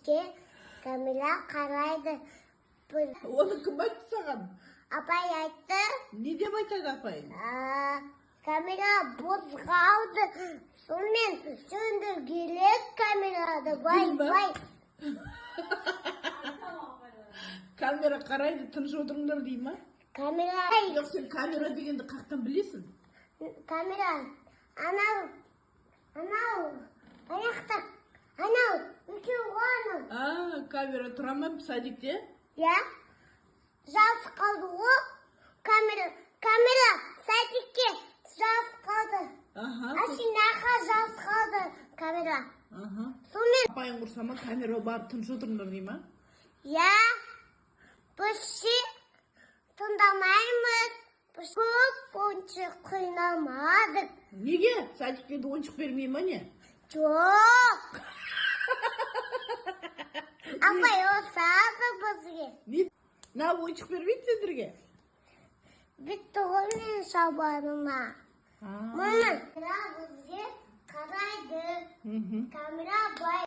Садикке Камила қарайды. Оны кім айтты саған? Апай айтты. Не деп айтады апай? Камила бұзғауды. Сонымен сөндіргелек камерады. Бай. Камера қарайды, тыныш отырыңдар дей ма? Камера. Жоқ, сен камера дегенді қақтан білесің? Камера. Анау. Аяқта. Анау. Үшеу анау. Камера тұра ма садикте? Я. Жас қалды ғой. Камера. Садикке жас қалды. Ашинаға жас қалды камера. Сонымен. Апайың ұрсама камера барып тыныш отырыңдар дей ма? Я. Біз тыңдамаймыз. Біз көп ойыншық қойнамадық. Неге? Садикке ойыншық бермей ма не? Жоқ. Апай осады бізге. На ойыншық бермейді сендерге? Бітті ғой мен шабанына. Мұны бізге қарайды. Камера